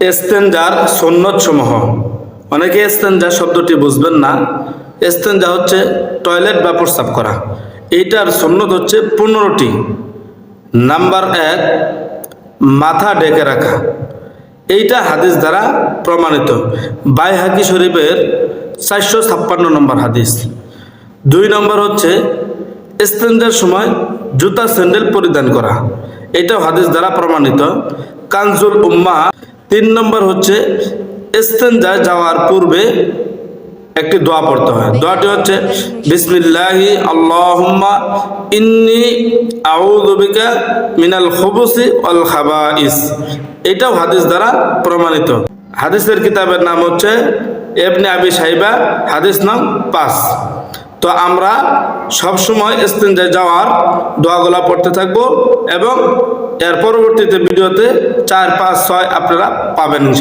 ইস্তেনজার সুন্নত সমূহ। অনেকে ইস্তেনজা শব্দটি বুঝবেন না। ইস্তেনজা হচ্ছে টয়লেট বা প্রস্রাব করা। এইটার সুন্নত হচ্ছে 15টি। নাম্বার 1, মাথা ঢেকে রাখা। এইটা হাদিস দ্বারা প্রমাণিত। বাইহাকি শরীফের 456 নম্বর হাদিস। 2 নম্বর হচ্ছে ইস্তেনজার সময় জুতা স্যান্ডেল পরিধান করা। এটাও হাদিস দ্বারা প্রমাণিত, কানজুল উম্মাহ। 3 নম্বর হচ্ছে ইস্তেনজা যাওয়ার পূর্বে একটি দোয়া পড়তে হয়। দোয়াটি হচ্ছে বিসমিল্লাহি আল্লাহুম্মা ইন্নী আউযু বিকা মিনাল খুবুসি ওয়াল খাবাইস। এটাও হাদিস দ্বারা প্রমাণিত। হাদিসের কিতাবের নাম হচ্ছে ইবনে আবি শাইবা, হাদিস নাম 5। তো আমরা সবসময় ইস্তেনজায় যাওয়ার দোয়াগুলা পড়তে থাকবো এবং এর পরবর্তীতে ভিডিওতে 4, 5, 6 আপনারা পাবেন ইনশাআল্লাহ।